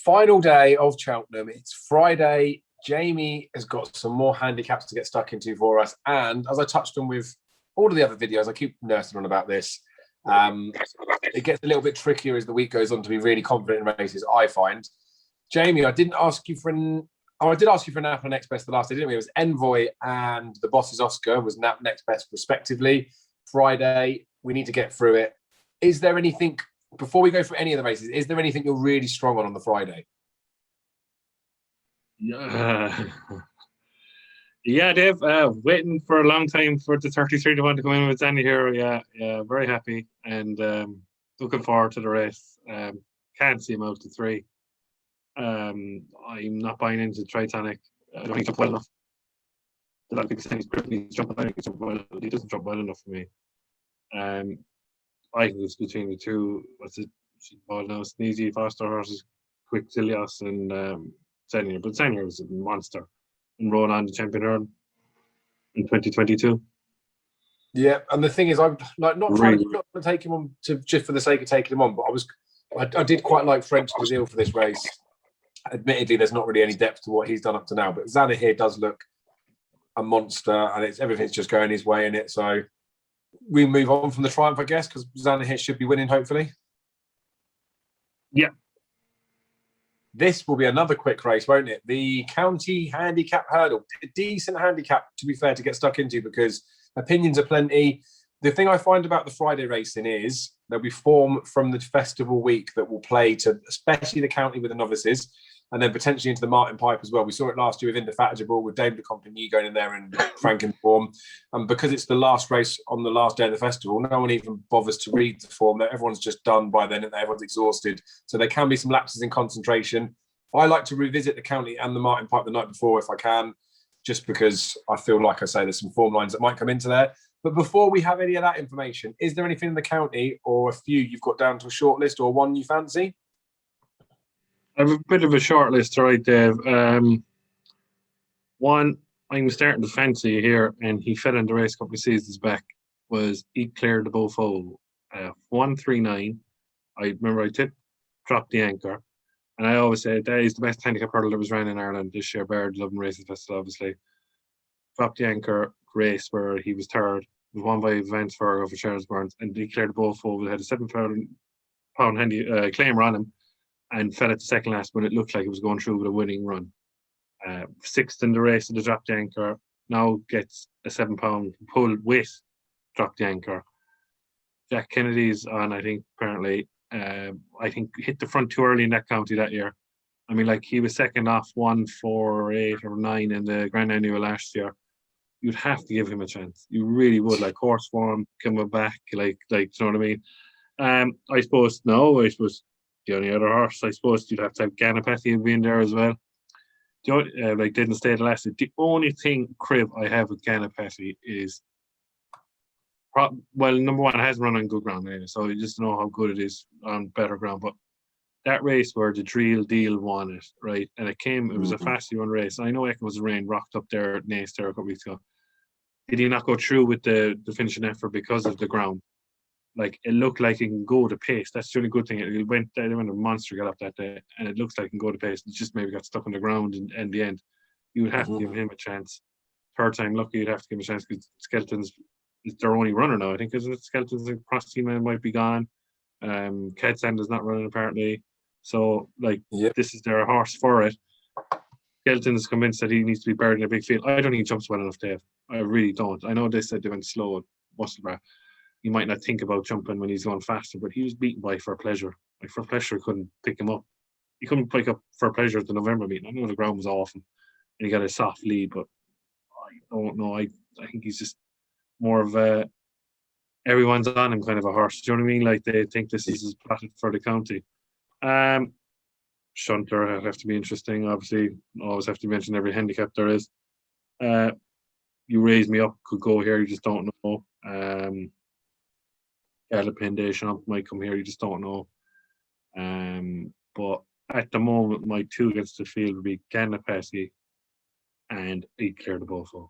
Final day of Cheltenham. It's Friday. Jamie has got some more handicaps to get stuck into for us. And as I touched on with all of the other videos, I keep nursing on about this. It gets a little bit trickier as the week goes on to be really confident in races, I find. Jamie, I didn't ask you for an... Oh, I did ask you for Nap and Next Best the last day, didn't we? It was Envoy and the Boss's Oscar was Nap Next Best respectively. Friday, we need to get through it. Is there anything, before we go through any of the races, is there anything you're really strong on the Friday? Yeah, Dave. Waiting for a long time for the 33 to 1 to come in with Zanny here. Yeah, very happy and looking forward to the race. Can't see him out to 3. I'm not buying into Tritonic. I don't think he's well enough. A lot of people say he's gripping, he's jumping. I think he's jumping well. He doesn't jump well enough for me. I think it's between the two. What's it called now? Sneezy, Foster horses, Quick Zilios, and Senior. But Senior was a monster and rolled on the champion earn in 2022. Yeah, and the thing is, I'm like not trying to take him on just for the sake of taking him on, but I did quite like French Brazil for this race. Admittedly, there's not really any depth to what he's done up to now, but Zanna here does look a monster, and everything's just going his way in it. So we move on from the Triumph, I guess, because Zanna here should be winning, hopefully. Yeah. This will be another quick race, won't it? The County Handicap Hurdle. A decent handicap, to be fair, to get stuck into because opinions are plenty. The thing I find about the Friday racing is there'll be form from the festival week that will play to, especially the County with the novices, and then potentially into the Martin Pipe as well. We saw it last year with Indefatigable, with David de Compagnie going in there and Frank in form. And because it's the last race on the last day of the festival, no one even bothers to read the form. Everyone's just done by then and everyone's exhausted. So there can be some lapses in concentration. I like to revisit the County and the Martin Pipe the night before if I can, just because I feel like I say there's some form lines that might come into there. But before we have any of that information, is there anything in the County or a few you've got down to a short list or one you fancy? I have a bit of a short list, right, Dave. One I'm starting to fancy here, and he fell in the race a couple of seasons back, was Eclair de Beaufort. 139. I remember I dropped the anchor, and I always say that is the best handicap hurdle that was ran in Ireland this year, bar the Dublin Racing Festival, obviously. Dropped the anchor race where he was third, was won by Vance Fargo for Charles Burns, and Eclair de Beaufort had a 7-pound handy claimer on him, and fell at the second last when it looked like it was going through with a winning run. Sixth in the race of the drop the anchor, now gets a 7-pound pull with drop the anchor. Jack Kennedy's on, I think, apparently. I think hit the front too early in that county that year. I mean, like, he was second off 1, 4, 8 or 9 in the Grand Annual last year. You'd have to give him a chance. You really would. Like, horse form coming back, like, you know what I mean? I suppose the only other horse, I suppose you'd have to have Ganapathy being there as well. Didn't stay the last. The only thing, crib, I have with Ganapathy is, number one, it hasn't run on good ground anyway, so you just know how good it is on better ground. But that race where the Drill Deal won it, right? And it was a fastly run race. I know Echoes Rain rocked up there at Naas there a couple weeks ago. Did he not go through with the finishing effort because of the ground? Like, it looked like it can go the pace. That's the only good thing. It went a monster got up that day, and it looks like it can go the pace. It just maybe got stuck on the ground in the end. You would have to give him a chance. Third time lucky, you'd have to give him a chance because Skeletons is their only runner now, I think, isn't it? Skeletons and Cross Team might be gone. Kedsand is not running apparently. So, This is their horse for it. Skeletons is convinced that he needs to be buried in a big field. I don't think he jumps well enough, Dave. I really don't. I know they said they went slow at Musselburgh. You might not think about jumping when he's going faster, but he was beaten by For Pleasure. Like, For Pleasure couldn't pick him up. He couldn't pick up For Pleasure at the November meeting. I know the ground was awful, and he got a soft lead, but I don't know. I think he's just more of a everyone's on him kind of a horse. Do you know what I mean? Like, they think this is plotted for the county. Shunter will have to be interesting. Obviously, always have to mention every handicap there is. You Raise Me Up could go here. You just don't know. Galopin Deschamps might come here. You just don't know. But at the moment, my two against the field would be Ganapathy and Eclair de Beaufort.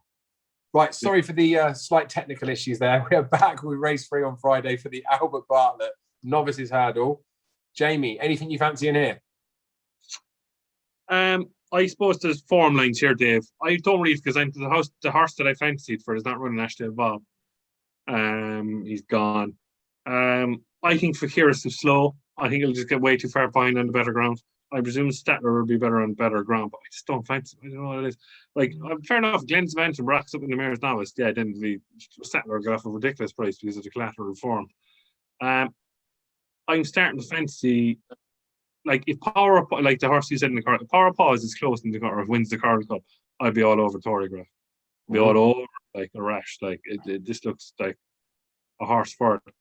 Right, sorry for the slight technical issues there. We are back with race 3 on Friday for the Albert Bartlett Novices Hurdle. Jamie, anything you fancy in here? I suppose there's form lines here, Dave. I don't read because the horse that I fancied for is not running Ashley Bob. He's gone. I think Fakiris is slow. I think he'll just get way too far behind on the better ground. I presume Statler will be better on better ground, but I just don't fancy him. I don't know what it is. Like, fair enough, Glenn's mentioned rocks up in the Mayor's Novice. Yeah, then the Statler got off a ridiculous price because of the collateral form. I'm starting to fancy, like, if Power, like the horse you said in the car, if Power Paws is close in the car or wins the Carl Cup, I'd be all over Torregraph. Be all over like a rash. Like, this looks like a horse for it.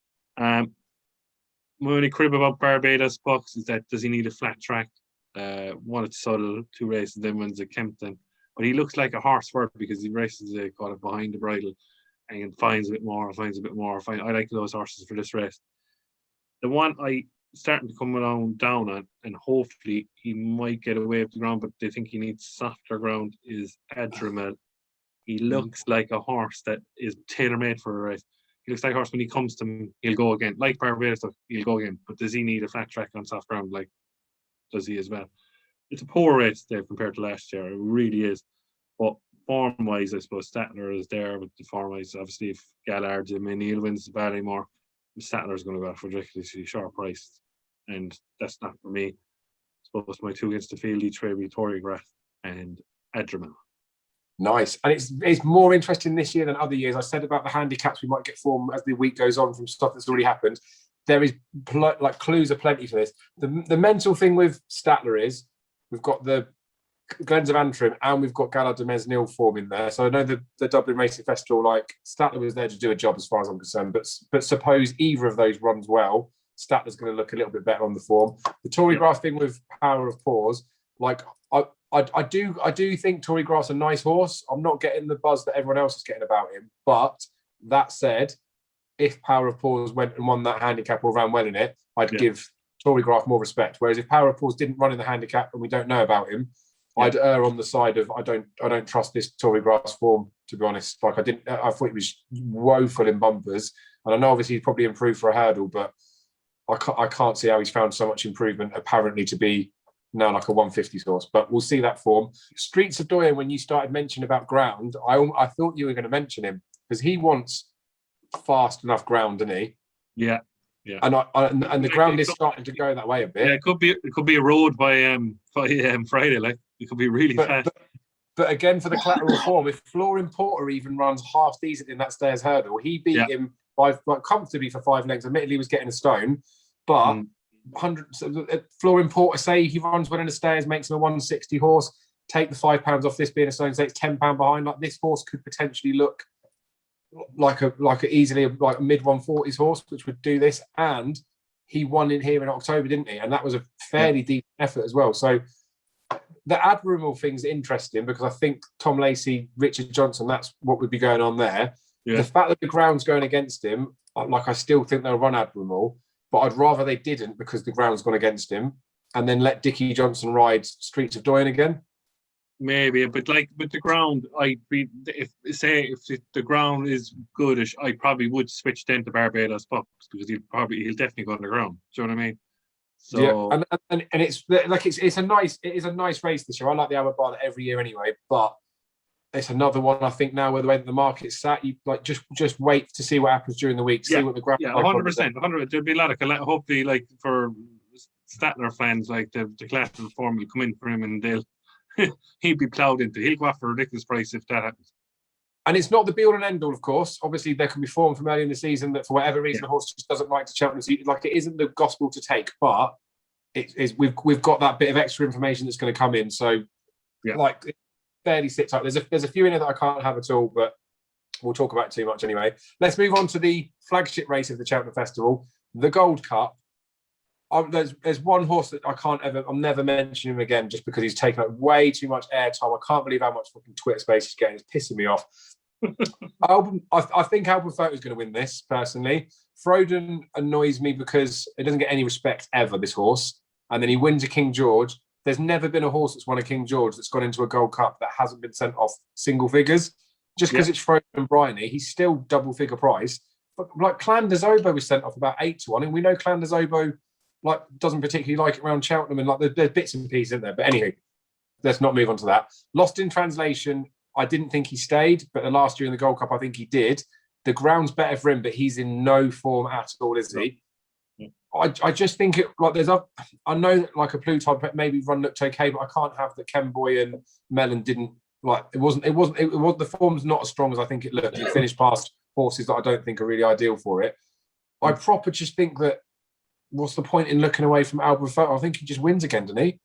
My only crib about Barbados Bucks is that does he need a flat track? One at Subtle, 2 races, then wins at Kempton. But he looks like a horse for it because he races kind of behind the bridle and finds a bit more. I like those horses for this race. The one I starting to come down on, and hopefully he might get away with the ground, but they think he needs softer ground, is Adramel. He looks like a horse that is tailor-made for a race. He looks like a horse when he comes to him, he'll go again. Like Barbados, he'll go again. But does he need a flat track on soft ground? Like, does he as well? It's a poor race there compared to last year. It really is. But form-wise, I suppose Statler is there with the form-wise. Obviously, if Gallard, Neil wins the Ballymore, Statler's going to go for ridiculously short price. And that's not for me. I suppose my 2 against the field each way will be Torregraph and Adramel. Nice. And it's more interesting this year than other years. I said about the handicaps we might get form as the week goes on from stuff that's already happened. There is like clues are plenty for this. The mental thing with Statler is we've got the Glens of Antrim and we've got Gallard de Mesnil form in there. So I know the Dublin Racing Festival, like Statler was there to do a job as far as I'm concerned. But suppose either of those runs well, Statler's going to look a little bit better on the form. The Torregraph thing with Power of Pause, like I do think Torregraph's a nice horse. I'm not getting the buzz that everyone else is getting about him. But that said, if Power of Pause went and won that handicap or ran well in it, I'd give Torregraph more respect. Whereas if Power of Pause didn't run in the handicap and we don't know about him, I'd err on the side of I don't trust this Torregraph's form, to be honest. Like I thought he was woeful in bumpers, and I know obviously he's probably improved for a hurdle, but I can't see how he's found so much improvement apparently to be now like a 150 horse. But we'll see that form. Streets of Doyen, when you started mentioning about ground, I thought you were going to mention him because he wants fast enough ground, doesn't he? Yeah. And the ground is starting to go that way a bit. Yeah, it could be a road by Friday. Like, it could be really fast. But again, for the collateral form, if Florin Porter even runs half decent in that stairs hurdle, he beat him by comfortably for 5 legs. Admittedly, he was getting a stone, but 100. Florin Porter, say he runs well in the stairs, makes him a 160 horse. Take the £5 off this being a stone, say it's £10 behind. Like, this horse could potentially look like a easily like a mid 140s horse, which would do this. And he won in here in October, didn't he? And that was a fairly deep effort as well. So the Admiral thing's interesting because I think Tom Lacey, Richard Johnson, that's what would be going on there. Yeah. The fact that the ground's going against him, like, I still think they'll run Admiral, but I'd rather they didn't because the ground's gone against him, and then let Dickie Johnson ride Streets of Doyen again. Maybe, but like with the ground, if the ground is goodish, I probably would switch then to Barbados Bucks because he'll definitely go on the ground. Do you know what I mean? So and it's like it is a nice race this year. I like the Albert Bartlett every year anyway, but it's another one I think now where the way the market's sat, you like just wait to see what happens during the week, see what the ground. Yeah, 100%. There'll be a lot of hopefully like for Statler fans, like the collateral form will come in for him and he'll be ploughed into. He'll go off for a ridiculous price if that happens. And it's not the be all and end all, of course. Obviously, there can be form from early in the season that, for whatever reason, the horse just doesn't like to Cheltenham. Like, it isn't the gospel to take, but we've got that bit of extra information that's going to come in. So, like, it fairly sits up. There's a few in there that I can't have at all, but we'll talk about it too much anyway. Let's move on to the flagship race of the Cheltenham Festival, the Gold Cup. There's one horse that I'm never mentioning him again just because he's taken up way too much airtime. I can't believe how much fucking Twitter space he's getting. It's pissing me off. I think Albert Photo is going to win this, personally. Frodon annoys me because it doesn't get any respect ever, this horse. And then he wins a King George. There's never been a horse that's won a King George that's gone into a Gold Cup that hasn't been sent off single figures. Just because it's Frodon and Bryony, he's still double figure price. But like Clan des Obeaux was sent off about 8-1, and we know Clan des Obeaux doesn't particularly like it around Cheltenham, and like there's bits and pieces in there. But anyway, let's not move on to that. Lost in translation. I didn't think he stayed, but the last year in the Gold Cup, I think he did. The ground's better for him, but he's in no form at all, is he? Yeah. I just think it like I know that like a Plutarch maybe run looked okay, but I can't have that Kemboy and Mellon didn't like it wasn't the form's not as strong as I think it looked. He finished past horses that I don't think are really ideal for it. I proper just think that what's the point in looking away from Albert Photo? I think he just wins again, doesn't he?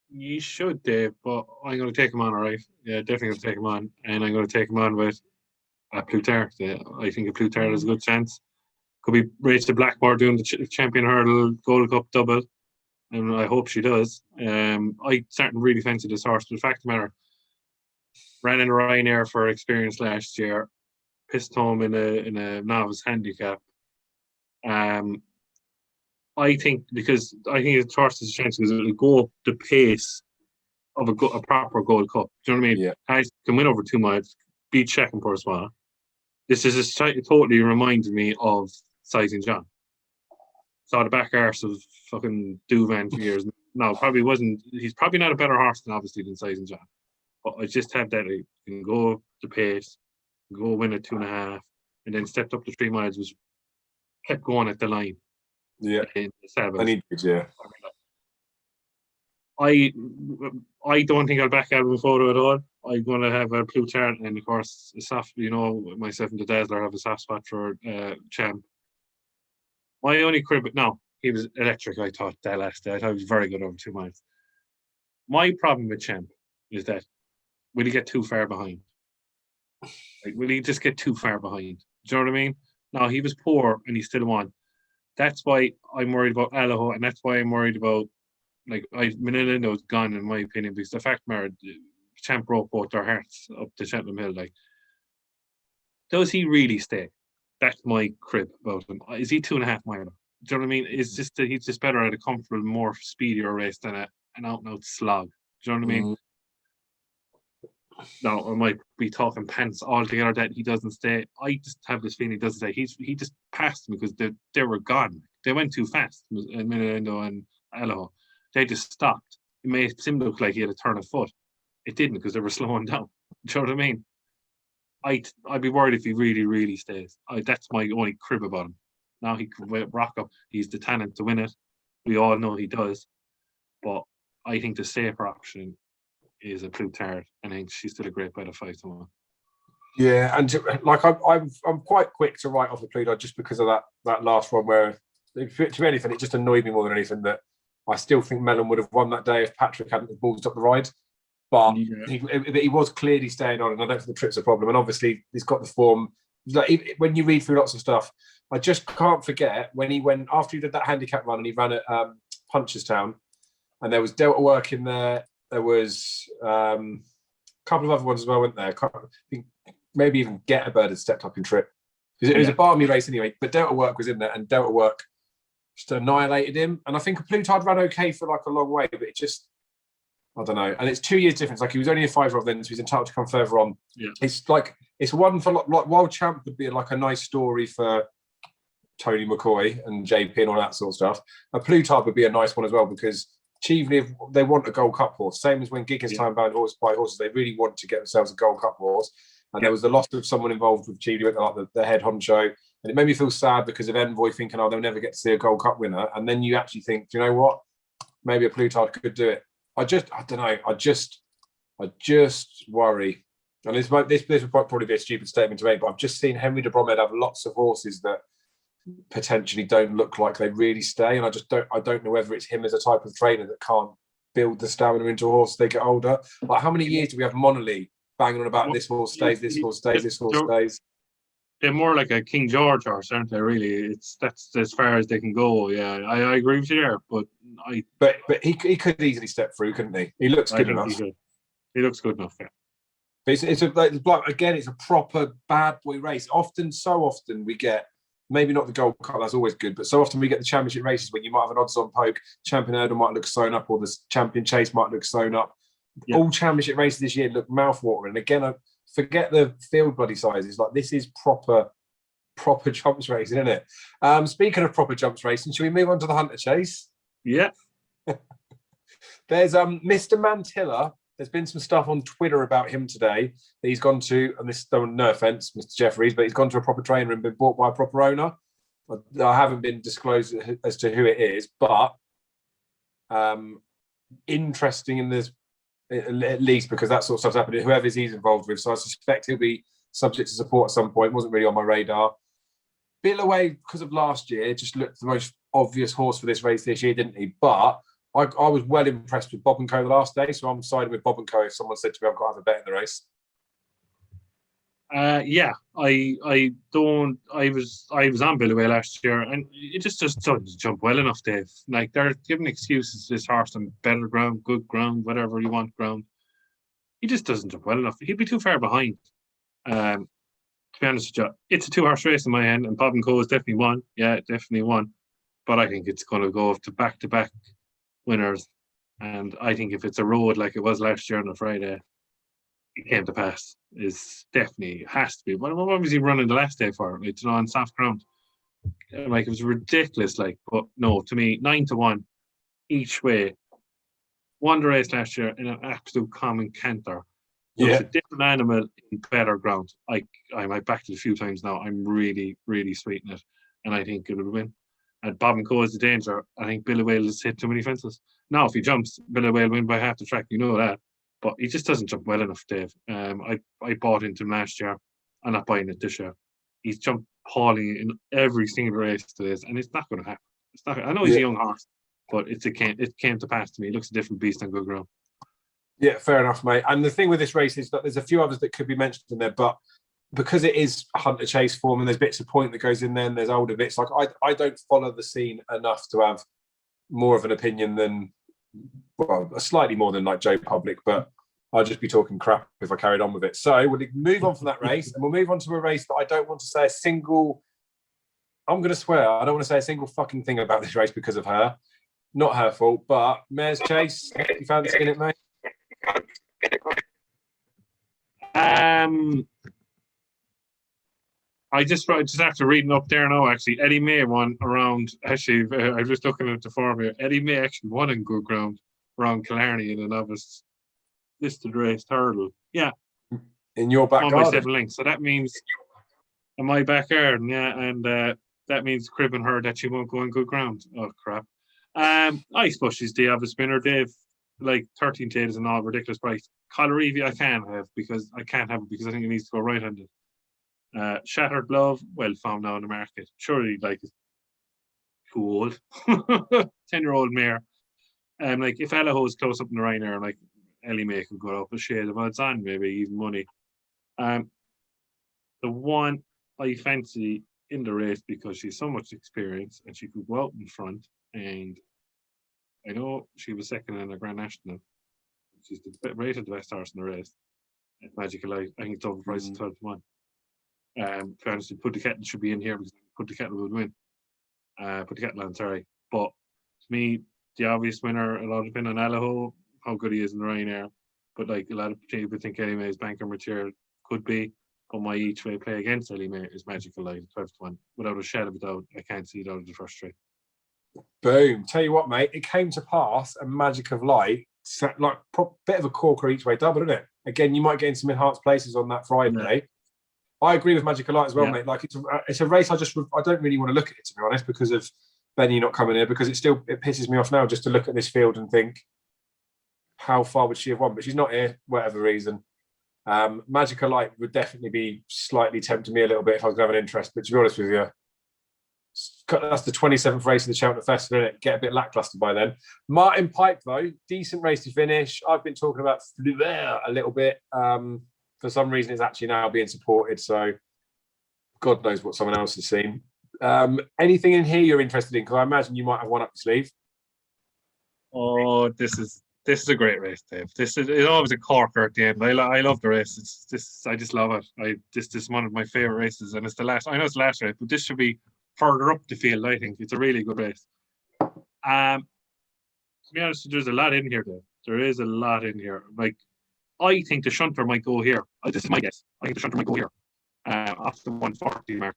You should, Dave, but I'm going to take him on, all right? Yeah, definitely going to take him on. And I'm going to take him on with a Plutarch. I think a Plutarch has a good chance. Could be Rachel Blackmore doing the Champion Hurdle Gold Cup double. And I hope she does. I certainly really fancy this horse. But the fact of the matter, ran in Ryanair for experience last year, pissed home in a novice handicap. I think the horse has a chance because it'll go up the pace of a proper Gold Cup. Do you know what I mean? Yeah. Guys can win over 2 miles, beat Sheckenpur as well. This is totally reminded me of Sizing John. Saw the back arse of fucking Duvan for years. No, probably wasn't. He's probably not a better horse than Sizing John. But I just have that he can go up the pace, go win at 2.5, and then stepped up to 3 miles, was kept going at the line. Yeah, in the sevens. and he did, yeah. I don't think I'll back Albert Photo at all. I'm going to have a Plutarch, and of course, myself and the Dazzler have a soft spot for Champ. My only crib, no, he was electric. I thought that last day. I thought he was very good over 2 miles. My problem with Champ is that will he get too far behind? Like, will he just get too far behind? Do you know what I mean? No, he was poor and he still won. That's why I'm worried about Allaho, and that's why I'm worried about Manilindo's gone in my opinion, because the fact that Champ broke both their hearts up to Cheltenham Hill. Like, does he really stay? That's my crib about him. Is he 2.5 miler? Do you know what I mean? It's just that he's just better at a comfortable, more speedier race than an out and out slog. Do you know what I mean? No, I might be talking pants altogether that he doesn't stay. I just have this feeling he doesn't stay. He just passed them because they were gone. They went too fast. Menelindo and Allaho. They just stopped. It made him look like he had a turn of foot. It didn't because they were slowing down. Do you know what I mean? I'd be worried if he really, really stays. That's my only crib about him. Now he can rock up. He's the talent to win it. We all know he does. But I think the safer option is a Plutarch, and I think she's still a great bet of 5-1. Yeah, and I'm quite quick to write off a Plutarch just because of that last one where, to be anything, it just annoyed me more than anything that I still think Mellon would have won that day if Patrick hadn't ballsed up the ride. But he was clearly staying on, and I don't think the trip's a problem. And obviously, he's got the form. Like, when you read through lots of stuff, I just can't forget when he went after he did that handicap run and he ran at Punchestown, and there was Delta work in there. There was a couple of other ones as well, weren't there? I think maybe even Get a Bird had stepped up in trip. It was a balmy race anyway, but Delta work was in there, and Delta work just annihilated him. And I think a Plutarch ran okay for like a long way, but it just, I don't know. And it's 2 years difference. Like, he was only a 5-year-old then, so he's entitled to come further on. Yeah. It's one for like Wild Champ would be like a nice story for Tony McCoy and JP and all that sort of stuff. A Plutarch would be a nice one as well, because Cheveley, if they want a Gold Cup horse, same as when Giggins time bound horse by horses, they really want to get themselves a Gold Cup horse. And there was the loss of someone involved with Cheveley, like the head honcho. And it made me feel sad because of Envoy thinking, oh, they'll never get to see a Gold Cup winner. And then you actually think, do you know what? Maybe a Plutarch could do it. I don't know. I just worry. And this would probably be a stupid statement to make, but I've just seen Henry de Bromhead have lots of horses that potentially don't look like they really stay. And I don't know whether it's him as a type of trainer that can't build the stamina into a horse as they get older. Like, how many years do we have Monolly banging on about this horse stays, this horse stays, this horse stays? They're more like a King George horse, aren't they? Really, that's as far as they can go. Yeah, I agree with you there. But he could easily step through, couldn't he? He looks good enough. He looks good enough. Yeah. But it's a proper bad boy race. So often we get, maybe not the Gold Cup, that's always good, but so often we get the championship races when you might have an odds on poke, Champion Hurdle might look sewn up, or the Champion Chase might look sewn up. Yeah. All championship races this year look mouthwatering. And again, I forget the field bloody sizes. Like, this is proper jumps racing, isn't it? Speaking of proper jumps racing, should we move on to the Hunter Chase? Yeah. There's Mr. Mantilla. There's been some stuff on Twitter about him today that he's gone to, and this no offense, Mr. Jeffries, but he's gone to a proper trainer and been bought by a proper owner. I haven't been disclosed as to who it is, but interesting in this, at least because that sort of stuff's happening. Whoever he's involved with, so I suspect he'll be subject to support at some point. Wasn't really on my radar. Billaway, because of last year, just looked the most obvious horse for this race this year, didn't he? But I was well impressed with Bob and Co the last day, so I'm siding with Bob and Co if someone said to me I've got to have a bet in the race. Yeah, I was on Billaway last year, and it just doesn't jump well enough, Dave. Like, they're giving excuses to this horse on better ground, good ground, whatever you want ground. He just doesn't jump well enough. He'd be too far behind. To be honest with you, it's a 2-horse race in my end, and Bob and Co is definitely one. Yeah, definitely one. But I think it's going to go to back-to-back winners, and I think if it's a road like it was last year on a Friday, it came to pass. Is definitely has to be. What was he running the last day for? It's on soft ground. Like, it was ridiculous. Like, but no, to me, 9-1 each way. Won the race last year in an absolute common canter. Looks a different animal in better ground. I might backed it a few times now. I'm really, really sweeting it, and I think it will win. And Bob and Co is the danger. I think Billaway has hit too many fences. Now, if he jumps, Billaway will win by half the track. You know that. But he just doesn't jump well enough, Dave. I bought into him last year. I'm not buying it this year. He's jumped appalling in every single race to this, and it's not going to happen. It's not. I know he's a young horse, but it came to pass to me. He looks a different beast on good ground. Yeah, fair enough, mate. And the thing with this race is that there's a few others that could be mentioned in there, but because it is hunter chase form and there's bits of point that goes in there and there's older bits, like I don't follow the scene enough to have more of an opinion than, well, slightly more than like Joe Public, but I'd just be talking crap if I carried on with it. So we'll move on from that race and we'll move on to a race that I don't want to say a single, I'm going to swear, I don't want to say a single fucking thing about this race because of her. Not her fault, but Mare's Chase, you fancy in it, mate? I just have to read it up there now. Actually, Eddie May won around. Actually, I was just looking at the form here. Eddie May actually won in good ground around Killarney in a novice listed race hurdle. Yeah, in your back garden. 7 lengths. So that means in my back garden. Yeah, and that means cribbing her that she won't go in good ground. Oh crap. I suppose she's the obvious winner, Dave. Like 13 to 8 is an all ridiculous price. Colorivi I can't have because I think it needs to go right-handed. Shattered Love, well found now in the market. Surely, like, too old. 10-year-old mare. Like, if Allaho is close up in the Ryanair, like, Ellie May could go up a shade of odds on, maybe even money. The one I fancy in the race because she's so much experience and she could go out in front, and I know she was second in the Grand National. She's rated the best horse in the race. It's Magical Light. I think it's overpriced at 12-1. For honestly, Put the Kettle should be in here because Put the Kettle would win. Put the Kettle on, sorry. But to me, the obvious winner, a lot depend on Allaho, how good he is in the Ryanair. But like, a lot of people think Ellie May's banker material could be. But my each way play against Ellie May is Magical Light, 12-1. Without a shadow of a doubt, I can't see it out of the first three. Boom. Tell you what, mate, it came to pass, a Magic of Light, like bit of a corker each way double, isn't it? Again, you might get in some enhanced places on that Friday. Yeah. I agree with Magic of Light as well, mate. Like, it's a race I don't really want to look at it, to be honest, because of Benny not coming here, because it pisses me off now just to look at this field and think, how far would she have won? But she's not here, whatever reason. Magic of Light would definitely be slightly tempting me a little bit if I was going to have an interest, but to be honest with you, that's the 27th race of the Cheltenham Festival, isn't it? Get a bit lackluster by then. Martin Pipe, though, decent race to finish. I've been talking about Fluver a little bit. For some reason, it's actually now being supported, so God knows what someone else has seen. Anything in here you're interested in? Because I imagine you might have one up your sleeve. Oh, this is a great race, Dave. It's always a corker at the end. I love the race. I just love it. This is one of my favorite races, and it's the last. I know it's the last race, but this should be further up the field. I think it's a really good race. To be honest, there's a lot in here, Dave. There is a lot in here. Like, I think the shunter might go here. This is my guess. I think the shunter might go here. Off the 140 mark.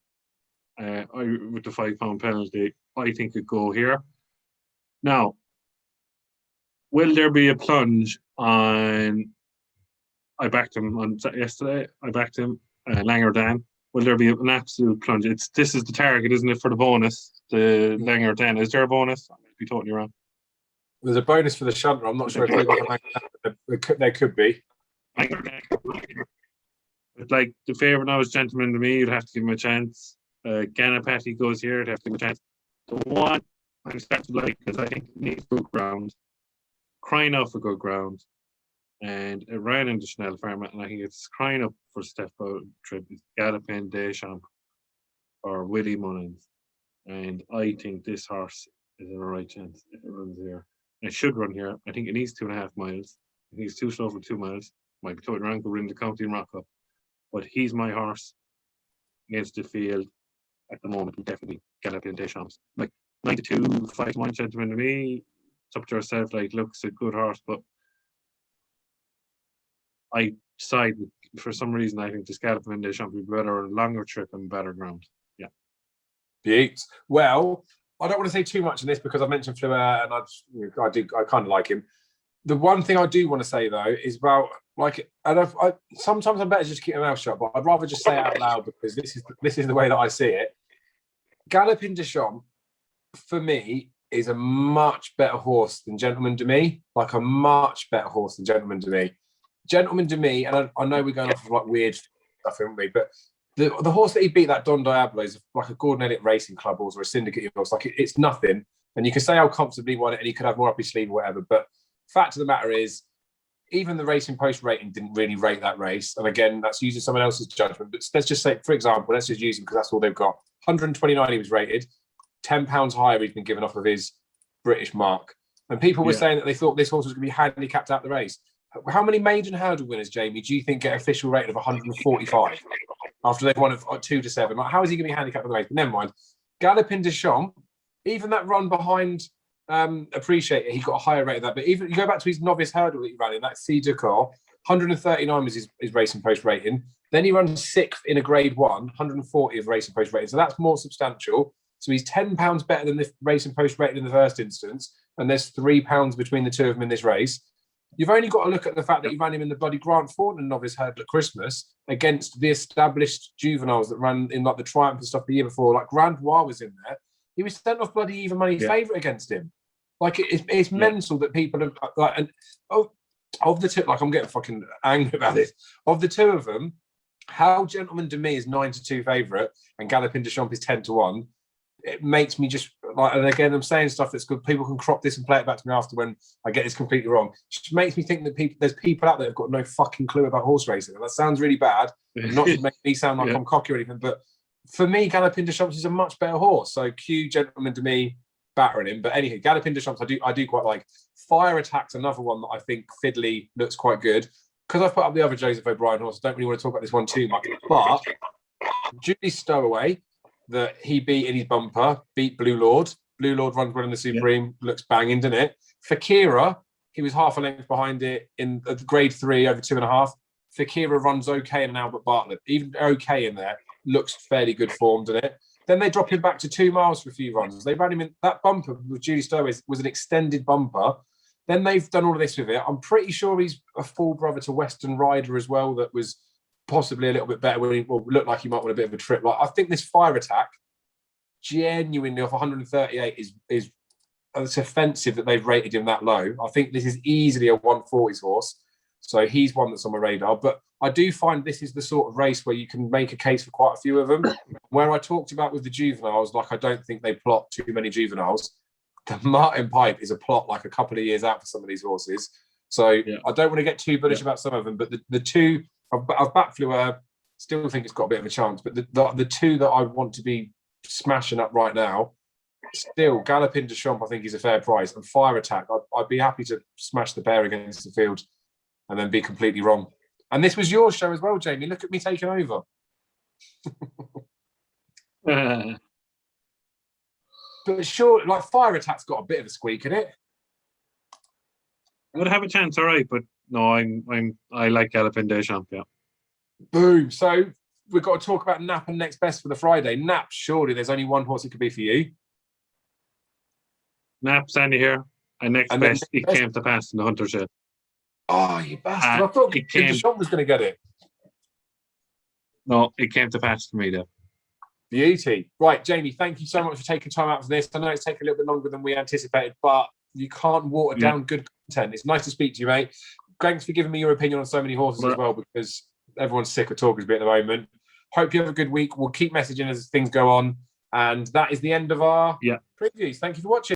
With the £5 penalty, I think it'd go here. Now, Will there be a plunge on? I backed him on yesterday. I backed him, Langer Dan. Will there be an absolute plunge? This is the target, isn't it, for the bonus? The Langer Dan. Is there a bonus? I might be totally wrong. There's a bonus for the shunter. I'm not sure if there could be. But like the favourite now is Gentleman to me. You'd have to give him a chance. Ganapati goes here. You'd have to give him a chance. The one I'm starting to like because I think it needs good ground. Crying out for good ground. And it ran into Chanel Pharma, and I think it's crying up for step out trip. It's Galopin Deschamps or Willie Mullins. And I think this horse is a right chance if it runs here. It should run here. I think it needs 2.5 miles. I think it's too slow for 2 miles. Might be totally wrong. We're in the County and Rock Up. But he's my horse against the field at the moment. Definitely Galopin Deschamps. Like 92, 5-1 Gentleman to me. It's up to yourself. Like, looks a good horse, but I side with, for some reason, I think this Galopin Deschamps will be better, a longer trip and better ground. Yeah. Beaut. Well, I don't want to say too much on this because I mentioned Fleur and I kind of like him. The one thing I do want to say though is about like, and sometimes I'm better just keep my mouth shut, but I'd rather just say it out loud because this is the way that I see it. Galopin Deschamps, for me, is a much better horse than Gentleman de Me. Like a much better horse than Gentleman de Me. Gentleman de Me, and I know we're going off of like weird stuff, haven't we? But the horse that he beat, that Don Diablo, is like a Gordon Elliott Racing Club horse or a syndicate horse. Like it's nothing. And you can say how comfortably he won it and he could have more up his sleeve or whatever. But fact of the matter is, even the Racing Post rating didn't really rate that race. And again, that's using someone else's judgment. But let's just say, for example, let's just use him because that's all they've got. 129 he was rated. £10 higher he's been given off of his British mark. And people were saying that they thought this horse was going to be handicapped out the race. How many maiden hurdle winners, Jamie, do you think get official rating of 145 after they've won 2 to 7? Like, how is he going to be handicapped in the race? But never mind. Galopin Deschamps, even that run behind Appreciate It, he got a higher rate of that. But even you go back to his novice hurdle that he ran in, that C Dakar, 139 was his Racing Post rating. Then he runs 6th in a grade 1, 140 of Racing Post rating. So that's more substantial. So he's £10 better than the Racing Post rating in the first instance. And there's £3 between the two of them in this race. You've only got to look at the fact that he ran him in the bloody Grant Thornton novice hurdle at Christmas against the established juveniles that ran in like the Triumph and stuff the year before. Like Grandois was in there. He was sent off bloody even money favourite against him. Like it's mental that people have like, and of the two, like I'm getting fucking angry about this. Of the two of them, how Gentleman de Me is 9-2 favourite and Galopin Deschamps is 10-1. It makes me just like, and again, I'm saying stuff that's good. People can crop this and play it back to me after when I get this completely wrong. It just makes me think that there's people out there who've got no fucking clue about horse racing. And that sounds really bad. Not to make me sound like I'm cocky or anything, but for me, Galopin Deschamps is a much better horse. So cue Gentleman de Me battering him. But anyway, Galopin Deschamps, I do quite like. Fire Attack's another one that I think fiddly looks quite good. Because I've put up the other Joseph O'Brien horse, I don't really want to talk about this one too much. But Julie Stowaway, that he beat in his bumper, beat Blue Lord. Blue Lord runs well in the Supreme, looks banging, doesn't it? Fakira, he was half a length behind it in grade 3 over 2.5. Fakira runs okay in an Albert Bartlett, even okay in there, looks fairly good form, doesn't it? Then they drop him back to 2 miles for a few runs. They ran him in that bumper with Julie Stowaway was an extended bumper. Then they've done all of this with it. I'm pretty sure he's a full brother to Western Rider as well, that was possibly a little bit better when he looked like he might want a bit of a trip. Like I think this Fire Attack, genuinely off 138, is it's offensive that they've rated him that low. I think this is easily a 140s horse, so he's one that's on my radar. But I do find this is the sort of race where you can make a case for quite a few of them. Where I talked about with the juveniles, like I don't think they plot too many juveniles. The Martin Pipe is a plot like a couple of years out for some of these horses. So I don't want to get too bullish about some of them, but the two. I've backed Fleur, still think it's got a bit of a chance, but the two that I want to be smashing up right now, still Galopin Deschamps, I think is a fair price, and Fire Attack, I'd be happy to smash the pair against the field and then be completely wrong. And this was your show as well, Jamie. Look at me taking over. But sure, like Fire Attack's got a bit of a squeak in it. I would have a chance, all right, but no, I like Galopin Deschamps, yeah. Boom. So we've got to talk about Nap and Next Best for the Friday. Nap, surely there's only one horse it could be for you. Nap, Sandy here. And next And then best, it came to pass in the Hunter shed. Oh, you bastard! I thought Sean was going to get it. No, it came to pass for me though. Beauty. Right, Jamie, thank you so much for taking time out for this. I know it's taken a little bit longer than we anticipated, but you can't water down good content. It's nice to speak to you, mate. Thanks for giving me your opinion on so many horses as well, because everyone's sick of talking to me at the moment. Hope you have a good week. We'll keep messaging as things go on. And that is the end of our previews. Thank you for watching.